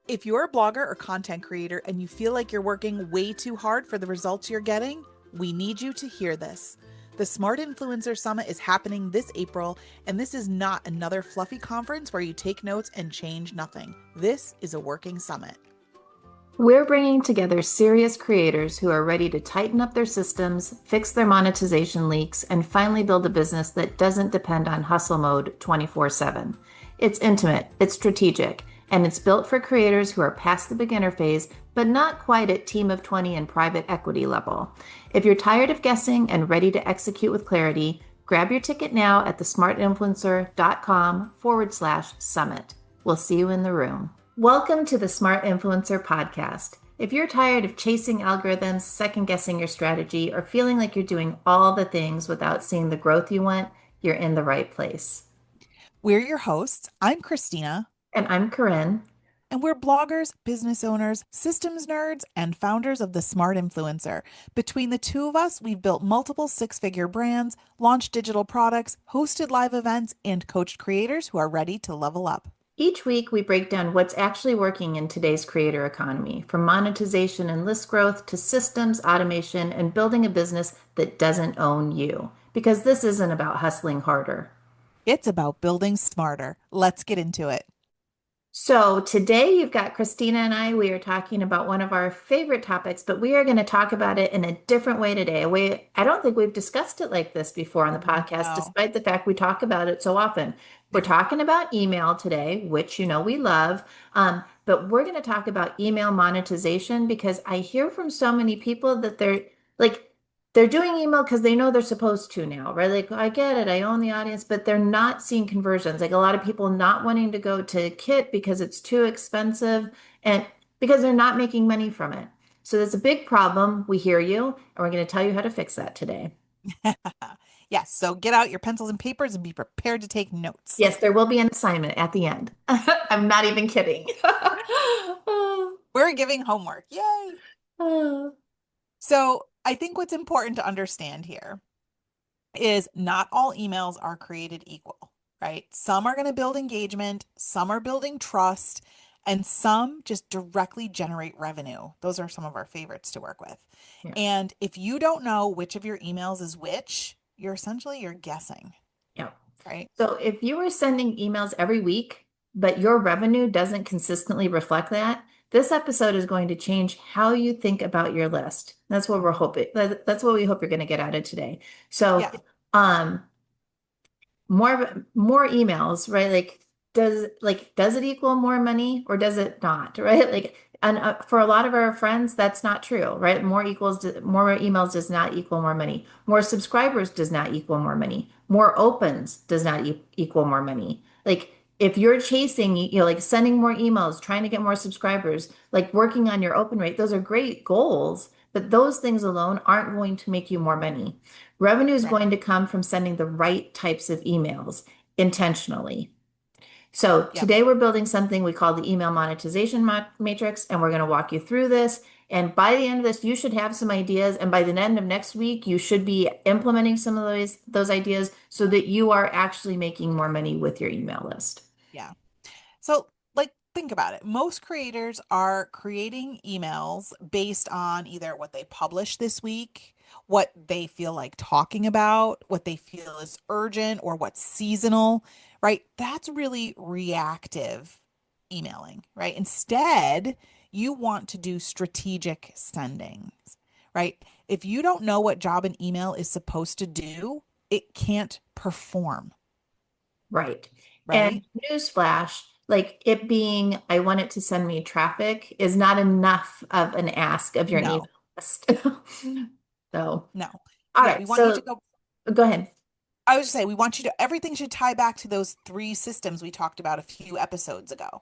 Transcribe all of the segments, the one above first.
If you're a blogger or content creator and you feel like you're working way too hard for the results you're getting, we need you to hear this. The Smart Influencer Summit is happening this April, and this is not another fluffy conference where you take notes and change nothing. This is a working summit. We're bringing together serious creators who are ready to tighten up their systems, fix their monetization leaks, and finally build a business that doesn't depend on hustle mode 24/7. It's intimate, it's strategic, and it's built for creators who are past the beginner phase, but not quite at team of 20 and private equity level. If you're tired of guessing and ready to execute with clarity, grab your ticket now at thesmartinfluencer.com/summit. We'll see you in the room. Welcome to the Smart Influencer Podcast. If you're tired of chasing algorithms, second guessing your strategy, or feeling like you're doing all the things without seeing the growth you want, you're in the right place. We're your hosts. I'm Christina. And I'm Corinne. And we're bloggers, business owners, systems nerds, and founders of the Smart Influencer. Between the two of us, we've built multiple six-figure brands, launched digital products, hosted live events, and coached creators who are ready to level up. Each week, we break down what's actually working in today's creator economy, from monetization and list growth to systems, automation, and building a business that doesn't own you. Because this isn't about hustling harder. It's about building smarter. Let's get into it. So today you've got Christina and we are talking about one of our favorite topics, but we are going to talk about it in a different way today. A way I don't think we've discussed it like this before on the podcast, No. despite the fact we talk about it so often. We're talking about email today, which you know we love, but we're going to talk about email monetization because I hear from so many people that they're doing email because they know they're supposed to now, right? Like, I get it, I own the audience, but they're not seeing conversions. Like a lot of people not wanting to go to Kit because it's too expensive and because they're not making money from it. So that's a big problem. We hear you, and we're going to tell you how to fix that today. Yes, so get out your pencils and papers and be prepared to take notes. Yes, there will be an assignment at the end. I'm not even kidding. We're giving homework. Yay. So I think what's important to understand here is not all emails are created equal, right? Some are going to build engagement, some are building trust, and some just directly generate revenue. Those are some of our favorites to work with. Yeah. And if you don't know which of your emails is which, you're guessing, Yeah. right? So if you were sending emails every week, but your revenue doesn't consistently reflect that, this episode is going to change how you think about your list. That's what we're hoping. That's what we hope you're going to get out of today. So, Yeah. um, more emails, right? Does it equal more money or does it not, right? And for a lot of our friends, that's not true, right? More emails does not equal more money. More subscribers does not equal more money. More opens does not equal more money. Like if you're chasing, like sending more emails, trying to get more subscribers, like working on your open rate, those are great goals, but those things alone aren't going to make you more money. Revenue is Right. going to come from sending the right types of emails intentionally. So Yep. today we're building something we call the email monetization matrix, and we're going to walk you through this. And by the end of this, you should have some ideas. And by the end of next week, you should be implementing some of those ideas so that you are actually making more money with your email list. Yeah. So, like, think about it. Most creators are creating emails based on either what they publish this week, what they feel like talking about, what they feel is urgent, or what's seasonal, right? That's really reactive emailing, right? Instead, you want to do strategic sendings, right? If you don't know what job an email is supposed to do, it can't perform, Right. And right? newsflash, like it being, I want it to send me traffic is not enough of an ask of your email No, list. So, no. all Yeah, we right. want you to So go. go ahead. I was just saying, we want you to, everything should tie back to those three systems we talked about a few episodes ago.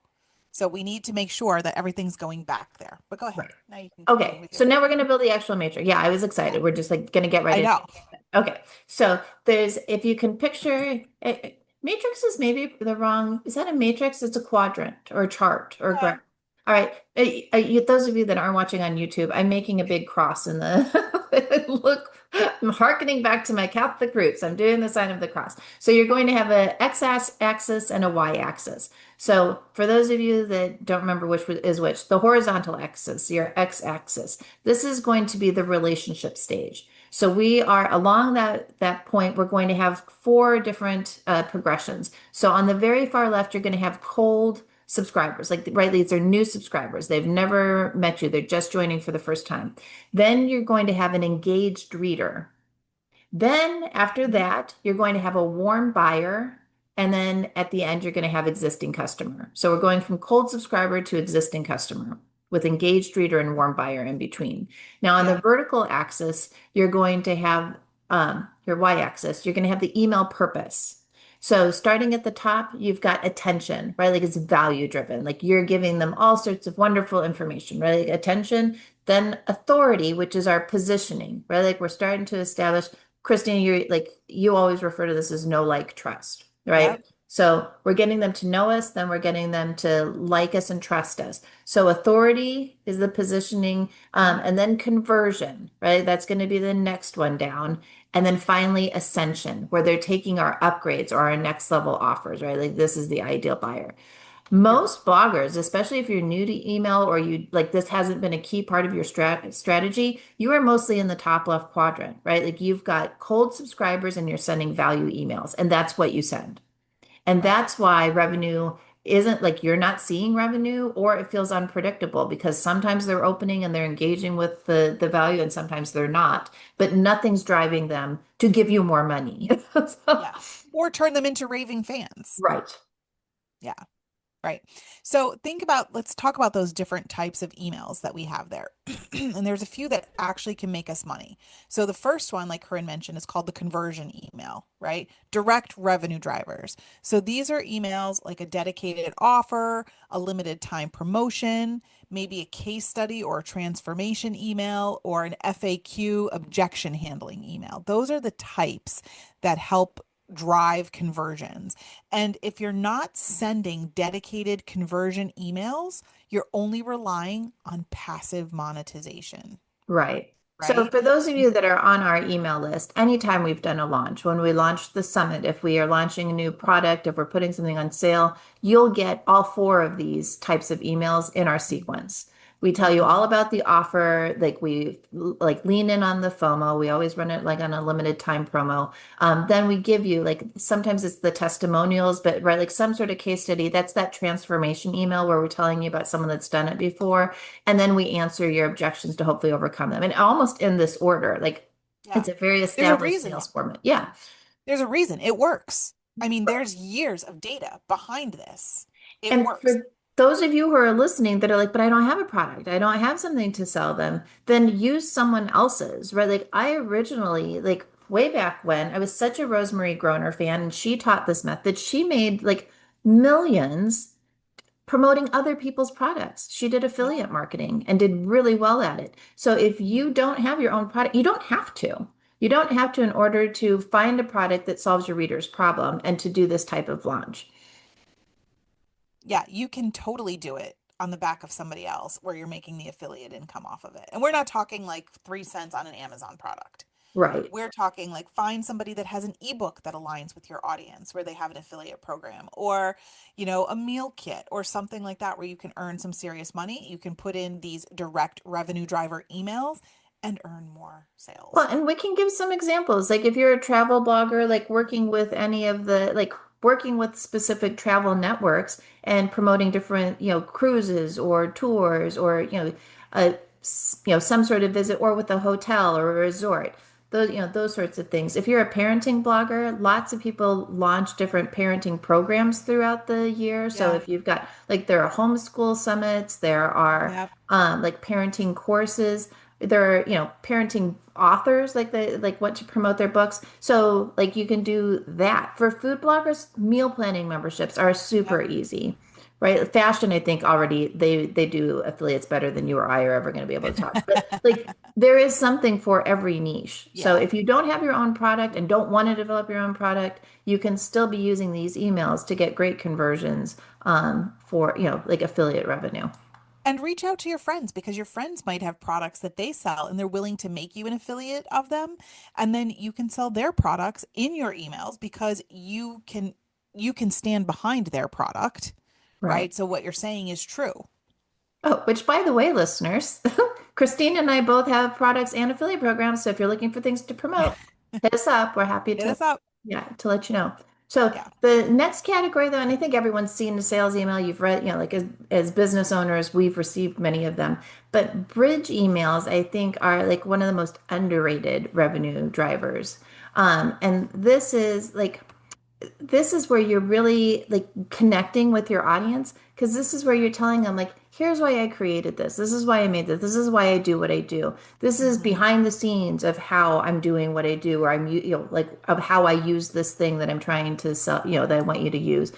So we need to make sure that everything's going back there. But go ahead. Right. Now you can continue Okay. with your So now we're thought. going to build the actual matrix. Yeah, I was Yeah, excited. We're just like going to get right I into know. it. Okay. So if you can picture, matrix is maybe the wrong, is that a matrix? It's a quadrant or a chart or a Yeah. graph. All right. Those of you that aren't watching on YouTube, I'm making a big cross in the look. I'm hearkening back to my Catholic roots. I'm doing the sign of the cross. So you're going to have a x-axis and a y-axis. So for those of you that don't remember which is which, the horizontal axis, your x-axis, this is going to be the relationship stage. So we are along that point, we're going to have four different progressions. So on the very far left, you're going to have cold subscribers. Like, right, these are new subscribers. They've never met you. They're just joining for the first time. Then you're going to have an engaged reader. Then after Mhm. that, you're going to have a warm buyer. And then at the end, you're going to have existing customer. So we're going from cold subscriber to existing customer with engaged reader and warm buyer in between. Now on the Yeah. vertical axis, you're going to have your y-axis, you're going to have the email purpose. So starting at the top, you've got attention, right? Like it's value driven. Like you're giving them all sorts of wonderful information, right? Like attention, then authority, which is our positioning, right? Like we're starting to establish, Christina, you always refer to this as know, like, trust, right? Yep. So we're getting them to know us, then we're getting them to like us and trust us. So authority is the positioning, Mhm. and then conversion, right? That's going to be the next one down. And then finally, ascension, where they're taking our upgrades or our next level offers, right? Like this is the ideal buyer. Yep. Most bloggers, especially if you're new to email or you like this hasn't been a key part of your strategy, you are mostly in the top left quadrant, right? Like you've got cold subscribers and you're sending value emails, and that's what you send. And Right. that's why revenue isn't like you're not seeing revenue or it feels unpredictable because sometimes they're opening and they're engaging with the value and sometimes they're not, but nothing's driving them to give you more money. So- Yeah. Or turn them into raving fans. Right. Yeah. Right. So think about, let's talk about those different types of emails that we have there. And there's a few that actually can make us money. So the first one, like Corinne mentioned, is called the conversion email, right? Direct revenue drivers. So these are emails like a dedicated offer, a limited time promotion, maybe a case study or a transformation email, or an FAQ objection handling email. Those are the types that help drive conversions. And if you're not sending dedicated conversion emails, you're only relying on passive monetization, Right. So right? for those of you that are on our email list, anytime we've done a launch, when we launch the summit, if we are launching a new product, if we're putting something on sale, you'll get all four of these types of emails in our sequence. We tell you all Mhm. about the offer, like we like lean in on the FOMO. We always run it like on a limited time promo. Then we give you like sometimes it's the testimonials, but right, like some sort of case study. That's that transformation email where we're telling you about someone that's done it before. And then we answer your objections to hopefully overcome them. And almost in this order, like Yeah. it's a very There's a established reason. sales format. Yeah. There's a reason it works. I mean, there's years of data behind this. It And works. for those of you who are listening that are like, but I don't have a product, I don't have something to sell them, then use someone else's, right? Like I originally, like way back when, I was such a Rosemary Groner fan, and she taught this method. She made like millions promoting other people's products. She did Yeah. affiliate marketing and did really well at it. So if you don't have your own product, you don't have to. You don't have to in order to find a product that solves your reader's problem and to do this type of launch. Yeah, you can totally do it on the back of somebody else where you're making the affiliate income off of it. And we're not talking like 3 cents on an Amazon product. Right. We're talking like find somebody that has an ebook that aligns with your audience where they have an affiliate program or, a meal kit or something like that where you can earn some serious money. You can put in these direct revenue driver emails and earn more Well, sales. and we can give some examples. Like if you're a travel blogger, like working with any of the, like working with specific travel networks and promoting different, cruises or tours or, some sort of visit or with a hotel or a resort. Those sorts of things. If you're a parenting blogger, lots of people launch different parenting programs throughout the year. So Yeah. if you've got like there are homeschool summits, there are Yep. like parenting courses, there are parenting authors like they like want to promote their books, so like you can do that. For food bloggers, meal planning memberships are super Yep. easy, right? Fashion, I think already they do affiliates better than you or I are ever going to be able to talk, but like there is something for every niche. So Yeah. if you don't have your own product and don't want to develop your own product, you can still be using these emails to get great conversions for like affiliate revenue. And reach out to your friends because your friends might have products that they sell and they're willing to make you an affiliate of them. And then you can sell their products in your emails because you can stand behind their product, Right. right? So what you're saying is true. Oh, which by the way, listeners, Christine and I both have products and affiliate programs. So if you're looking for things to promote, hit us up. We're happy Hit to, us up. yeah, to let you know. So Yeah. the next category, though, and I think everyone's seen the sales email. You've read, like as business owners, we've received many of them. But bridge emails, I think, are like one of the most underrated revenue drivers. And this is where you're really like connecting with your audience because this is where you're telling them like here's why I created this is why I made this is why I do what I do, this is Hmm. behind the scenes of how I'm doing what I do, or like of how I use this thing that I'm trying to sell, that I want you to use,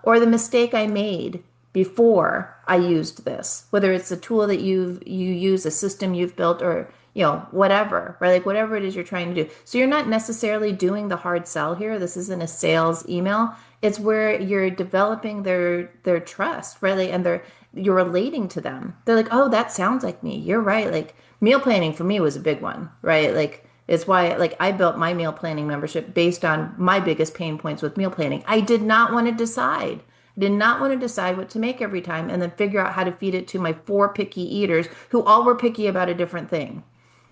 or the mistake I made before I used this, whether it's a tool that you use, a system you've built, or whatever, right? Like whatever it is you're trying to do. So you're not necessarily doing the hard sell here. This isn't a sales email. It's where you're developing their trust, right? Like, and you're relating to them. They're like, oh, that sounds like me. You're right. Like meal planning for me was a big one, right? Like it's why like I built my meal planning membership based on my biggest pain points with meal planning. I did not want to decide. I did not want to decide what to make every time and then figure out how to feed it to my four picky eaters who all were picky about a different thing.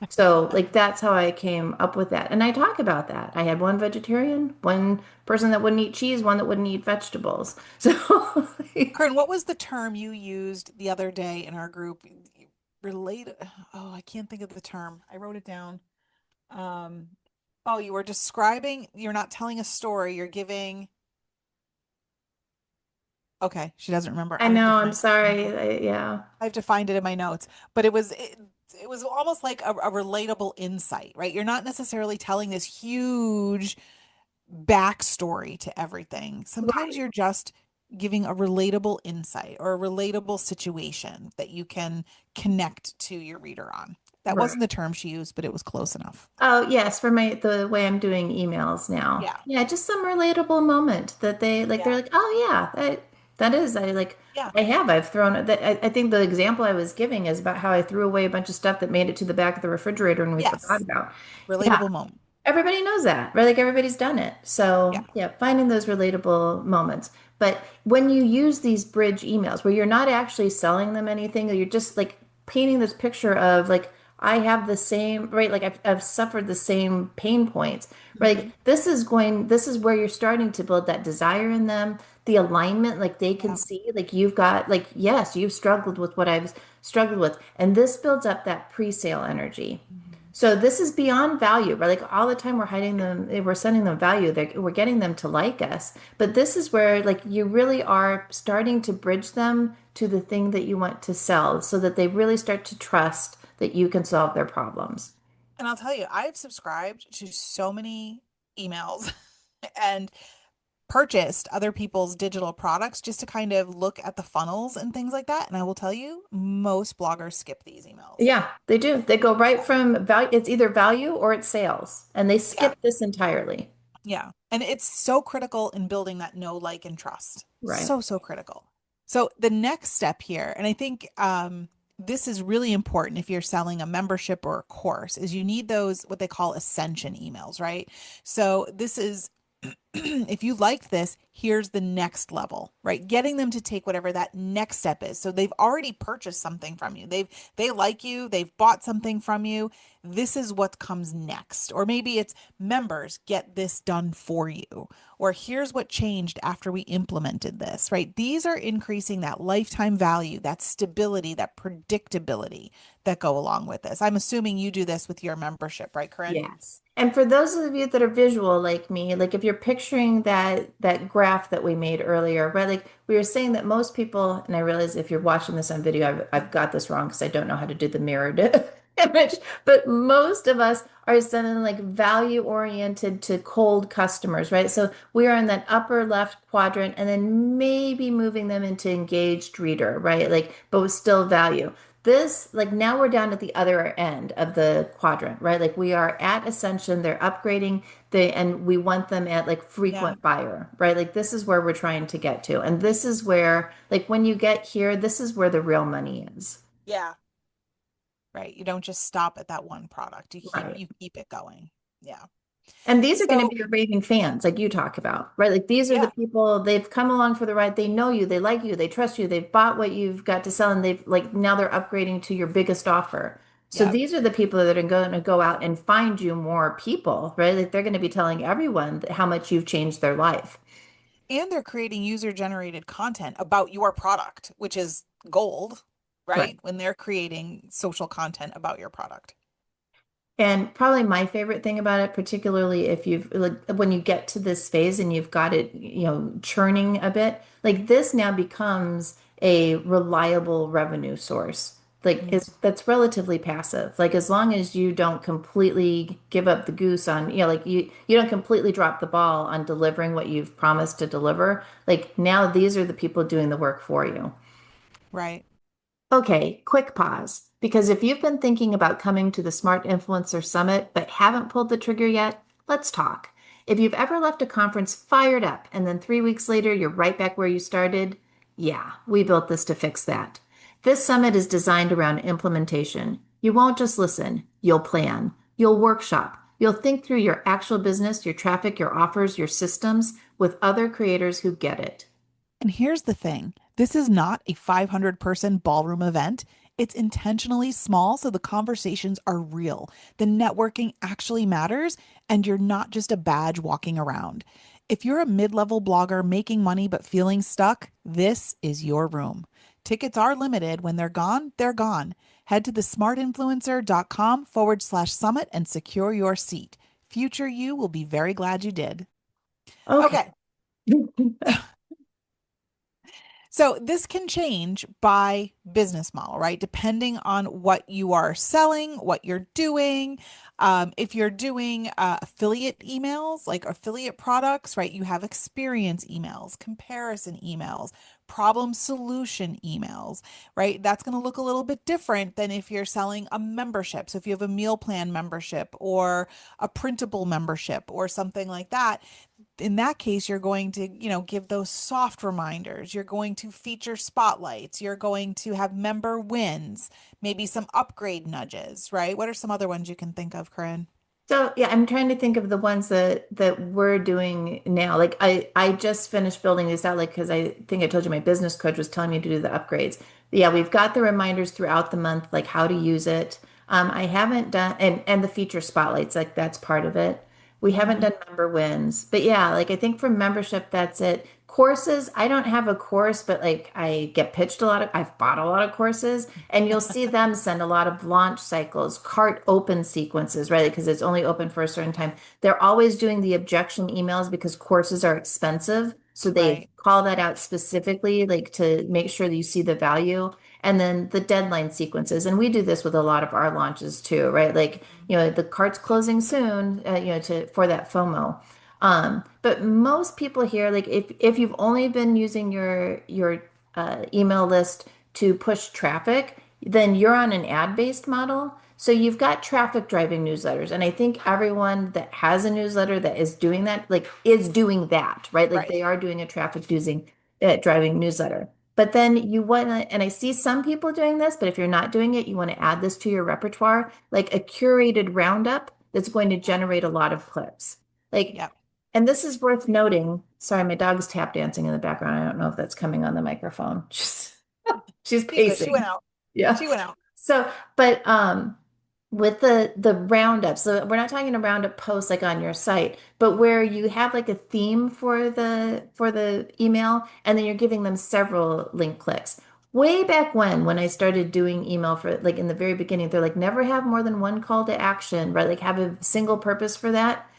So, like, that's how I came up with that. And I talk about that. I had one vegetarian, one person that wouldn't eat cheese, one that wouldn't eat vegetables. So, Corinne, what was the term you used the other day in our group? Relate. Oh, I can't think of the term. I wrote it down. Um, oh, you were describing, you're not telling a story, you're giving. Okay, she doesn't remember. I I have know, to I'm find it in my sorry. notes. Yeah. I have to find it in my notes. But it was almost like a relatable insight, right? You're not necessarily telling this huge backstory to everything. Sometimes Right. you're just giving a relatable insight or a relatable situation that you can connect to your reader on. That Right. wasn't the term she used, but it was close enough. Oh, yes, for the way I'm doing emails now. Yeah. Yeah, just some relatable moment that they're Yeah. like, "Oh yeah, that is I like Yeah. I've thrown that I think the example I was giving is about how I threw away a bunch of stuff that made it to the back of the refrigerator and we forgot Yes. about. Yeah, Relatable moment. everybody knows that, right? Like everybody's done it. Yeah. So, yeah, finding those relatable moments. But when you use these bridge emails where you're not actually selling them anything, you're just like painting this picture of like, I have the same, right? Like I've suffered the same pain points, right? Hmm. This is where you're starting to build that desire in them, the alignment, like they can Yeah. see, like you've got, like, yes, you've struggled with what I've struggled with. And this builds up that pre-sale energy. Mhm. So this is beyond value, right? Like all the time we're hiding them, we're sending them value, we're getting them to like us. But this is where like you really are starting to bridge them to the thing that you want to sell so that they really start to trust that you can solve their problems. And I'll tell you, I've subscribed to so many emails and purchased other people's digital products just to kind of look at the funnels and things like that. And I will tell you, most bloggers skip these emails. Yeah, they do. They go right Yeah. from value, it's either value or it's sales, and they Yeah. skip this entirely. Yeah. And it's so critical in building that know, like, and trust. Right. So, so critical. So the next step here, and I think this is really important if you're selling a membership or a course, is you need those what they call ascension emails, right? So this is if you liked this, here's the next level, right? Getting them to take whatever that next step is. So they've already purchased something from you. They like you, they've bought something from you. This is what comes next. Or maybe it's members get this done for you. Or here's what changed after we implemented this, right? These are increasing that lifetime value, that stability, that predictability that go along with this. I'm assuming you do this with your membership, right, Corinne? Yes. And for those of you that are visual like me, like if you're picturing that graph that we made earlier, right? Like we were saying that most people, and I realize if you're watching this on video, I've got this wrong because I don't know how to do the mirrored image, but most of us are sending like value oriented to cold customers, right? So we are in that upper left quadrant and then maybe moving them into engaged reader, right? Like, but with still value. this, like now we're down at the other end of the quadrant, right? Like we are at ascension, they're upgrading and we want them at like Yeah. frequent buyer, right? Like this is where we're trying to get to. And this is where, like when you get here, this is where the real money is. Yeah. Right. You don't just stop at that one product. Right. You keep it going. Yeah. And these are going to So, be your raving fans, like you talk about, right? Like these are the yeah. people, they've come along for the ride. They know you, they like you, they trust you, they've bought what you've got to sell, and they've like now they're upgrading to your biggest offer. So Yeah. these are the people that are going to go out and find you more people, right? Like they're going to be telling everyone how much you've changed their life. And they're creating user-generated content about your product, which is gold, Right. right? When they're creating social content about your product. And probably my favorite thing about it, particularly if you've like when you get to this phase and you've got it, churning a bit, like this now becomes a reliable revenue source. Like Mhm. it's that's relatively passive. Like as long as you don't completely give up the goose on, like you don't completely drop the ball on delivering what you've promised to deliver. Like now these are the people doing the work for you. Right. Okay, quick pause. Because if you've been thinking about coming to the Smart Influencer Summit but haven't pulled the trigger yet, let's talk. If you've ever left a conference fired up and then 3 weeks later you're right back where you started, yeah, we built this to fix that. This summit is designed around implementation. You won't just listen, you'll plan, you'll workshop, you'll think through your actual business, your traffic, your offers, your systems with other creators who get it. And here's the thing, this is not a 500-person ballroom event. It's intentionally small so the conversations are real. The networking actually matters, and you're not just a badge walking around. If you're a mid level blogger making money but feeling stuck, this is your room. Tickets are limited. When they're gone, they're gone. Head to the smartinfluencer.com/summit and secure your seat. Future you will be very glad you did. Okay. Okay. So this can change by business model, right? Depending on what you are selling, what you're doing. If you're doing affiliate emails, like affiliate products, right? You have experience emails, comparison emails, problem solution emails, right? That's going to look a little bit different than if you're selling a membership. So if you have a meal plan membership or a printable membership or something like that, in that case, you're going to, give those soft reminders. You're going to feature spotlights. You're going to have member wins, maybe some upgrade nudges, right? What are some other ones you can think of, Corinne? So yeah, I'm trying to think of the ones that we're doing now. Like I just finished building this out, like because I think I told you my business coach was telling me to do the upgrades. Yeah, we've got the reminders throughout the month, like how to use it. I haven't done and the feature spotlights, like that's part of it. We haven't Hmm. done member wins, but yeah, like I think for membership, that's it. Courses, I don't have a course, but like I get pitched a lot of, I've bought a lot of courses, and you'll see them send a lot of launch cycles, cart open sequences, right? Because it's only open for a certain time. They're always doing the objection emails because courses are expensive. So they Right. call that out specifically, like to make sure that you see the value. And then the deadline sequences. And we do this with a lot of our launches too, right? Like, Mhm. the cart's closing soon, for that FOMO. But most people here, like if you've only been using your email list to push traffic, then you're on an ad-based model. So you've got traffic driving newsletters. And I think everyone that has a newsletter that is doing that, like is doing that, right? Like Right. they are doing a traffic using driving newsletter. But then you want to, and I see some people doing this, but if you're not doing it, you want to add this to your repertoire, like a curated roundup that's going to generate a lot of clicks. Like, Yep. and this is worth noting. Sorry, my dog's tap dancing in the background. I don't know if that's coming on the microphone. She's She's good. She went pacing. out. Yeah. She went out. So, but with the roundup, so we're not talking a roundup post like on your site, but where you have like a theme for the email, and then you're giving them several link clicks. Way back when I started doing email for like in the very beginning, they're like never have more than one call to action, right? Like have a single purpose for that.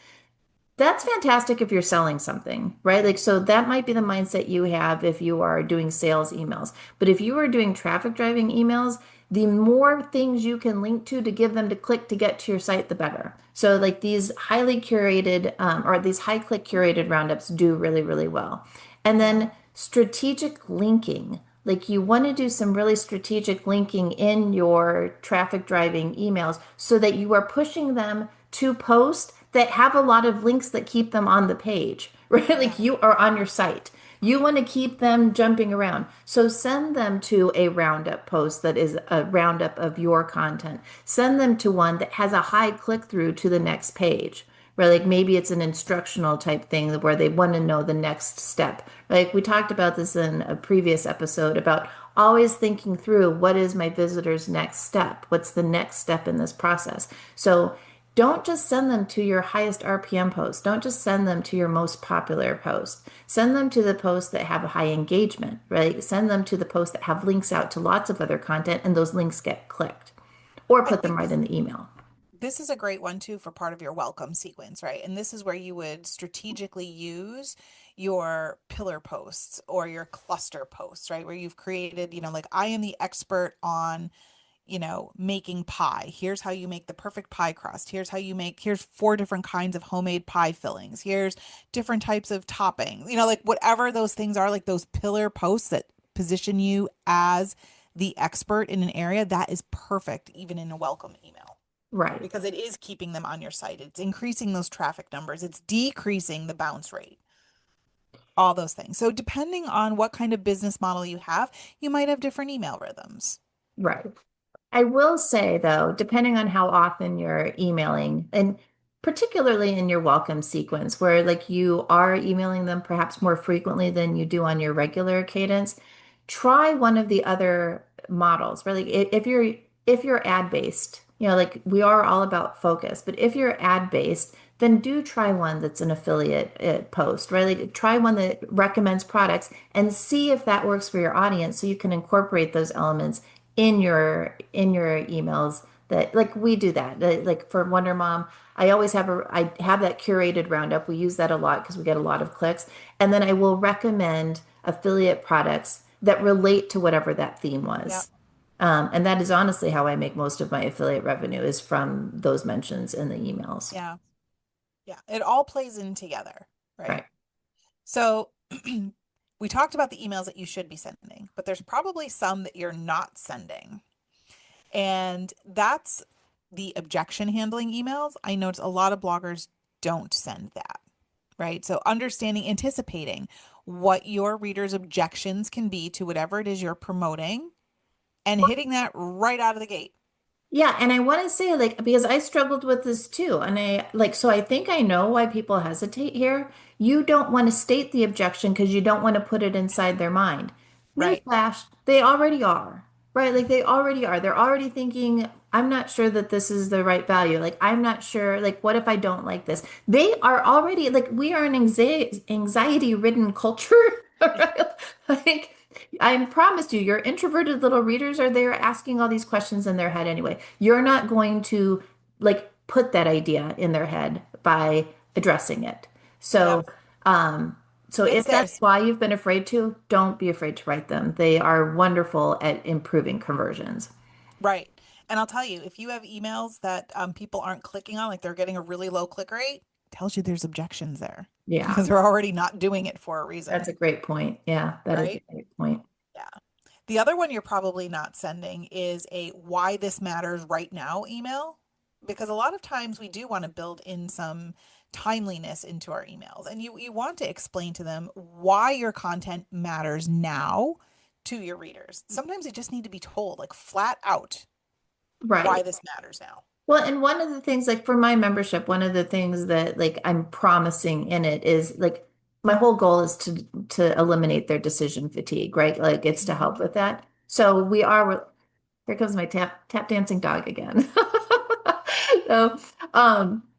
That's fantastic if you're selling something, right? Like, so that might be the mindset you have if you are doing sales emails. But if you are doing traffic driving emails, the more things you can link to give them to click to get to your site, the better. So, like these highly curated or these high click curated roundups do really, really well. And Yeah. then strategic linking. like you want to do some really strategic linking in your traffic driving emails so that you are pushing them to posts that have a lot of links that keep them on the page, right? Yeah. Like you are on your site. You want to keep them jumping around. So send them to a roundup post that is a roundup of your content. Send them to one that has a high click through to the next page. Where like maybe it's an instructional type thing where they want to know the next step. Like we talked about this in a previous episode about always thinking through what is my visitor's next step? What's the next step in this process? So don't just send them to your highest RPM post. Don't just send them to your most popular post. Send them to the posts that have a high engagement, right? Send them to the posts that have links out to lots of other content and those links get clicked or I put them think right in the email. this is a great one too for part of your welcome sequence, right? And this is where you would strategically use your pillar posts or your cluster posts, right? Where you've created, like I am the expert on, making pie. Here's how you make the perfect pie crust. Here's four different kinds of homemade pie fillings. Here's different types of toppings. Like whatever those things are, like those pillar posts that position you as the expert in an area, that is perfect even in a welcome email Right, because it is keeping them on your site. It's increasing those traffic numbers. It's decreasing the bounce rate, all those things. So depending on what kind of business model you have, you might have different email rhythms. right. I will say though, depending on how often you're emailing, and particularly in your welcome sequence, where like you are emailing them perhaps more frequently than you do on your regular cadence, try one of the other models. Really, if you're ad based, like we are all about focus, but if you're ad based, then do try one that's an affiliate post, right? Like try one that recommends products and see if that works for your audience so you can incorporate those elements in your emails that like we do that. Like for Wonder Mom, I have that curated roundup. We use that a lot because we get a lot of clicks. And then I will recommend affiliate products that relate to whatever that theme Yeah. was. And that is honestly how I make most of my affiliate revenue is from those mentions in the emails. Yeah. Yeah. It all plays in together, right? Right. So we talked about the emails that you should be sending, but there's probably some that you're not sending. And that's the objection handling emails. I notice a lot of bloggers don't send that, right? So understanding, anticipating what your readers' objections can be to whatever it is you're promoting and hitting that right out of the gate. Yeah, and I want to say, like, because I struggled with this too. And so I think I know why people hesitate here. You don't want to state the objection because you don't want to put it inside their mind. Right. Newsflash, they already are, right? Like, they already are. They're already thinking, I'm not sure that this is the right value. Like, I'm not sure, like, what if I don't like this? They are already, like, we are an anxiety-ridden culture, right? Like, I promised you, your introverted little readers are there asking all these questions in their head anyway. You're not going to like put that idea in their head by addressing it. Yep. So, um, so It's if that's theirs. why you've been afraid to, don't be afraid to write them. They are wonderful at improving conversions. Right. And I'll tell you, if you have emails that people aren't clicking on, like they're getting a really low click rate, tells you there's objections there Yeah, because they're already not doing it for a that's reason, a great point. Yeah, that is a right? great point. Yeah. The other one you're probably not sending is a why this matters right now email, because a lot of times we do want to build in some timeliness into our emails and you want to explain to them why your content matters now to your readers. Sometimes they just need to be told like flat out why Right. this matters now. Well, and one of the things, like for my membership, one of the things that like I'm promising in it is like my whole goal is to eliminate their decision fatigue, right? Like it's to help Mhm. with that. So we are here comes my tap dancing dog again.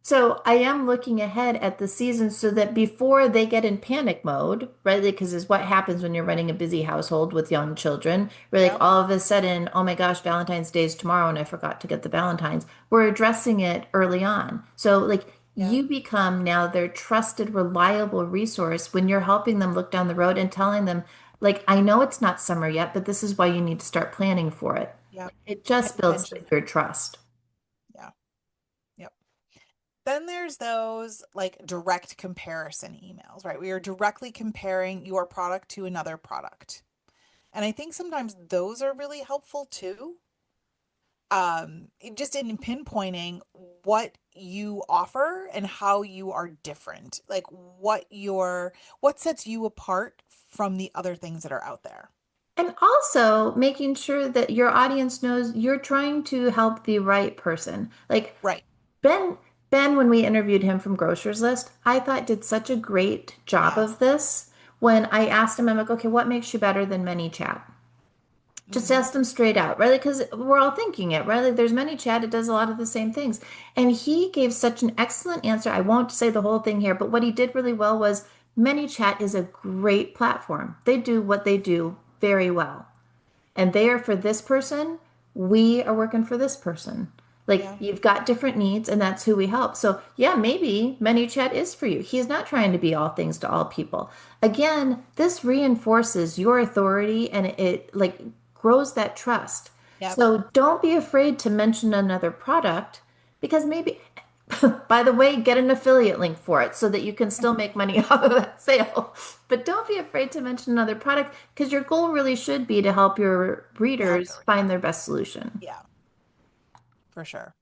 So I am looking ahead at the season so that before they get in panic mode, right? Because is what happens when you're running a busy household with young children. We're like Yep. all of a sudden, oh my gosh, Valentine's Day is tomorrow, and I forgot to get the Valentines. We're addressing it early on. So like Yep. you become now their trusted, reliable resource when you're helping them look down the road and telling them, like, I know it's not summer yet, but this is why you need to start planning for it. Yep. It Pay just builds attention. your trust. Yeah. Yep. Then there's those like direct comparison emails, right? We are directly comparing your product to another product. And I think sometimes those are really helpful too. Just in pinpointing what you offer and how you are different, like what sets you apart from the other things that are out there. And also making sure that your audience knows you're trying to help the right person. Like Right. Ben, Ben, when we interviewed him from Grocer's List, I thought did such a great job of Yes. this. When I asked him, I'm like, okay, what makes you better than ManyChat? Just Hmm. ask them straight out, right? Because we're all thinking it, right? Like there's ManyChat, it does a lot of the same things. And he gave such an excellent answer. I won't say the whole thing here, but what he did really well was ManyChat is a great platform. They do what they do very well, and they are for this person. We are working for this person. Like Yeah. you've got different needs, and that's who we help. So, yeah, maybe ManyChat is for you. He's not trying to be all things to all people. Again, this reinforces your authority and it like grows that trust. Yep. So, don't be afraid to mention another product because maybe, by the way, get an affiliate link for it so that you can still make money off of that sale. But don't be afraid to mention another product because your goal really should be to help your To help readers their find their best solution. Yeah, for sure.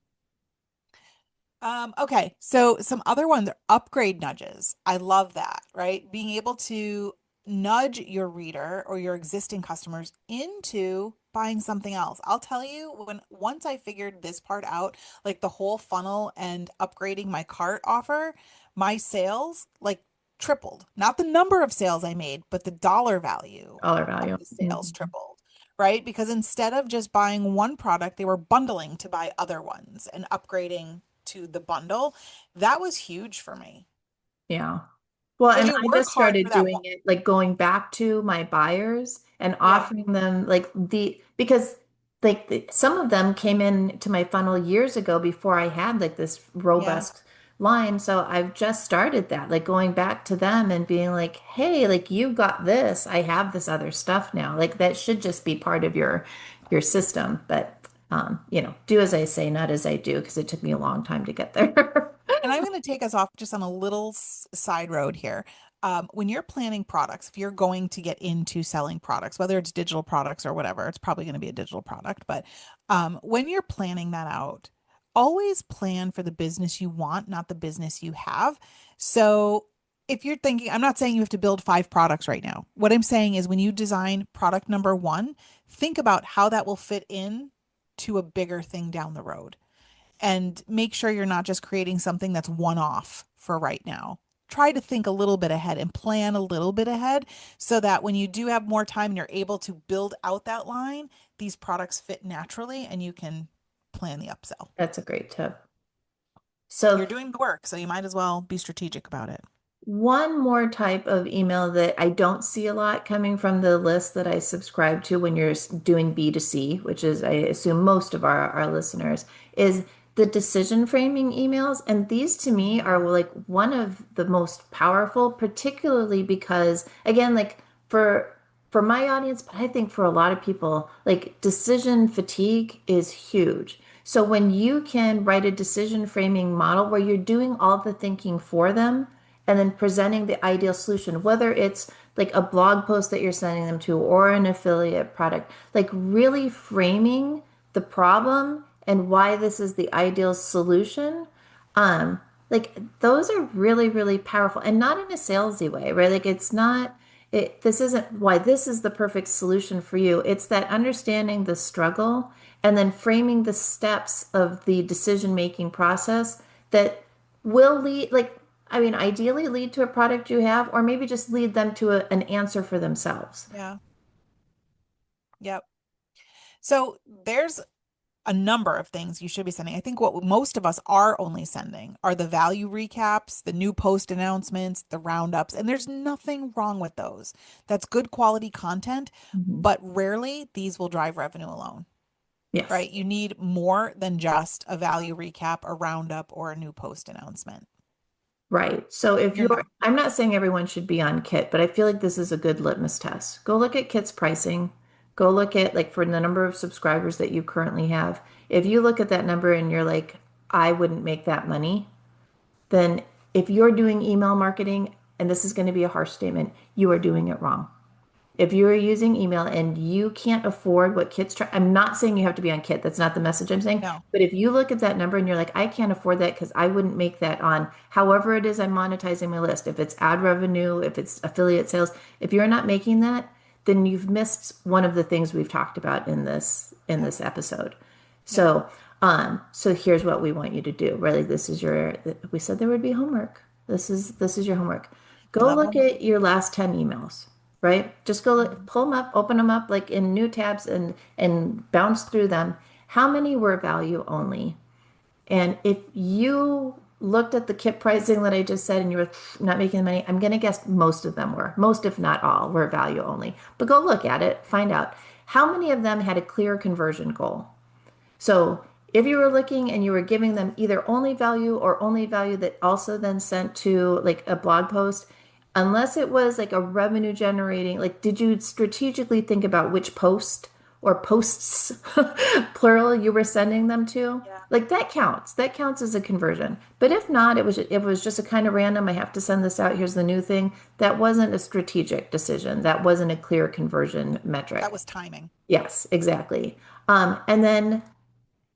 Okay, so some other ones are upgrade nudges. I love that, right? Being able to nudge your reader or your existing customers into buying something else. I'll tell you, when once I figured this part out, like the whole funnel and upgrading my cart offer, my sales like tripled. Not the number of sales I made, but the dollar value Dollar of value. the sales Mhm. tripled. Right? Because instead of just buying one product, they were bundling to buy other ones and upgrading to the bundle. That was huge for me Yeah. Well, because and you I work just hard started for that doing one. it, like going back to my buyers and Yeah. offering them like because some of them came in to my funnel years ago before I had like this Yeah. robust line. So I've just started that, like going back to them and being like, hey, like you got this. I have this other stuff now. Like that should just be part of your system. But do as I say, not as I do, because it took me a long time to get there. And I'm going to take us off just on a little side road here. When you're planning products, if you're going to get into selling products, whether it's digital products or whatever, it's probably going to be a digital product. But when you're planning that out, always plan for the business you want, not the business you have. So if you're thinking, I'm not saying you have to build 5 products right now. What I'm saying is when you design product number one, think about how that will fit in to a bigger thing down the road and make sure you're not just creating something that's one off for right now. Try to think a little bit ahead and plan a little bit ahead so that when you do have more time and you're able to build out that line, these products fit naturally and you can plan the upsell. That's a great tip. So You're doing the work, so you might as well be strategic about it. one more type of email that I don't see a lot coming from the list that I subscribe to when you're doing B2C, which is, I assume, most of our listeners, is the decision framing emails. And these to me are Mhm. like one of the most powerful, particularly because, again, like for my audience, but I think for a lot of people, like decision fatigue is huge. So when you can write a decision framing model where you're doing all the thinking for them, and then presenting the ideal solution, whether it's like a blog post that you're sending them to or an affiliate product, like really framing the problem and why this is the ideal solution. Like those are really, really powerful and not in a salesy way, right? Like it's not this isn't why this is the perfect solution for you. It's that understanding the struggle and then framing the steps of the decision making process that will lead, like, I mean, ideally lead to a product you have, or maybe just lead them to an answer for themselves. Yeah. Yep. So there's a number of things you should be sending. I think what most of us are only sending are the value recaps, the new post announcements, the roundups, and there's nothing wrong with those. That's good quality content, Mhm. but rarely these will drive revenue alone, Yes. right? You need more than just a value recap, a roundup, or a new post announcement. Right. So if You're you're, not. I'm not saying everyone should be on Kit, but I feel like this is a good litmus test. Go look at Kit's pricing. Go look at like for the number of subscribers that you currently have. If you look at that number and you're like, I wouldn't make that money, then if you're doing email marketing, and this is going to be a harsh statement, you are doing it wrong. if you are using email and you can't afford what Kit's trying, I'm not saying you have to be on Kit. That's not the message I'm saying. No. But if you look at that number and you're like, I can't afford that because I wouldn't make that on however it is I'm monetizing my list. If it's ad revenue, if it's affiliate sales, if you're not making that, then you've missed one of the things we've talked about in Yep. this episode. Yep. So here's what we want you to do. Really, this is your, we said there would be homework. This is your homework. We Go love look homework. at your last 10 emails, right? Just go look, pull them up, open them up like in new tabs and bounce through them. How many were value only? And if you looked at the kit pricing that I just said and you were not making the money, I'm going to guess most of them were. Most, if not all, were value only. But go look at it, find out how many of them had a clear conversion goal. So if you were looking and you were giving them either only value or only value that also then sent to like a blog post, unless it was like a revenue generating, like did you strategically think about which post or posts, plural, you were sending them to? Yeah. Like that counts. That counts as a conversion. But if not, it was just a kind of random, I have to send this out, here's the new thing. That wasn't a strategic decision. That wasn't a clear conversion That metric. was timing. Yes, exactly. And then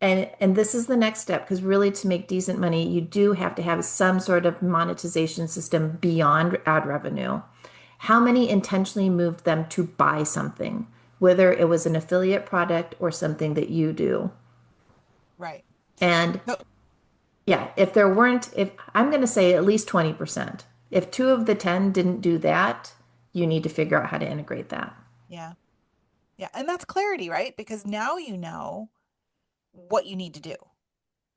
and this is the next step because really to make decent money, you do have to have some sort of monetization system beyond ad revenue. How many intentionally moved them to buy something, whether it was an affiliate product or something that you do? Right. And No, yeah, if I'm going to say at least 20%, if two of the 10 didn't do that, you need to figure out how to integrate that. yeah. Yeah. And that's clarity, right? Because now you know what you need to do,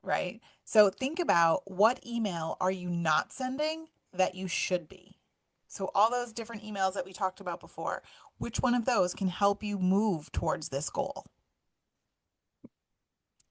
right? So think about what email are you not sending that you should be. So all those different emails that we talked about before, which one of those can help you move towards this goal?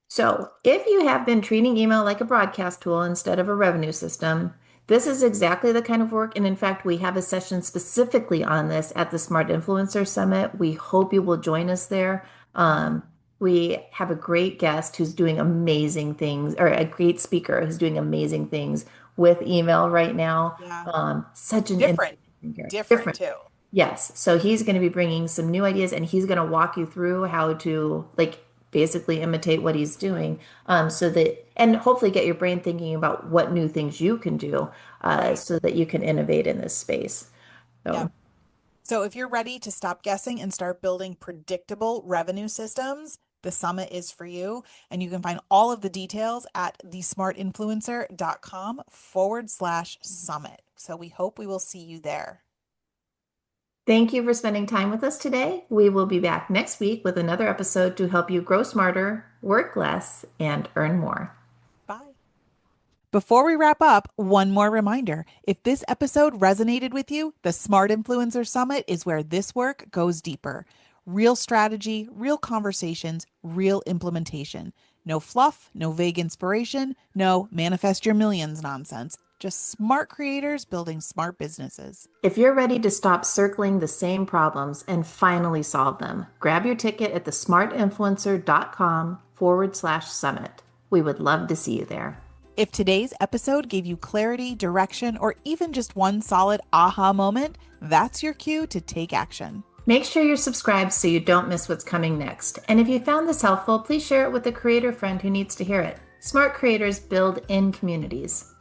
So, if you have been treating email like a broadcast tool instead of a revenue system, this is exactly the kind of work. And in fact, we have a session specifically on this at the Smart Influencer Summit. We hope you will join us there. Mhm. We have a great guest who's doing amazing things, or a great speaker who's doing amazing things with email right now. Yeah. Such an Different, interesting thinker. different Different. too. Yes. So he's going to be bringing some new ideas and he's going to walk you through how to like basically imitate what he's doing so that, and hopefully get your brain thinking about what new things you can do Right. so that you can innovate in this space. So Yep. So if you're ready to stop guessing and start building predictable revenue systems, the summit is for you. And you can find all of the details at thesmartinfluencer.com/summit. So we hope we will see you there. thank you for spending time with us today. We will be back next week with another episode to help you grow smarter, work less, and earn more. Bye. Before we wrap up, one more reminder. If this episode resonated with you, the Smart Influencer Summit is where this work goes deeper. Real strategy, real conversations, real implementation. No fluff, no vague inspiration, no manifest your millions nonsense. Just smart creators building smart businesses. If you're ready to stop circling the same problems and finally solve them, grab your ticket at thesmartinfluencer.com/summit. We would love to see you there. If today's episode gave you clarity, direction, or even just one solid aha moment, that's your cue to take action. Make sure you're subscribed so you don't miss what's coming next. And if you found this helpful, please share it with a creator friend who needs to hear it. Smart creators build in communities.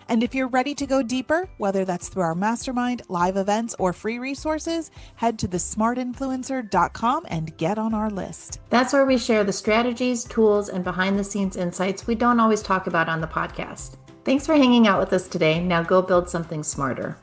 And if you're ready to go deeper, whether that's through our mastermind, live events, or free resources, head to thesmartinfluencer.com and get on our list. That's where we share the strategies, tools, and behind the scenes insights we don't always talk about on the podcast. Thanks for hanging out with us today. Now go build something smarter.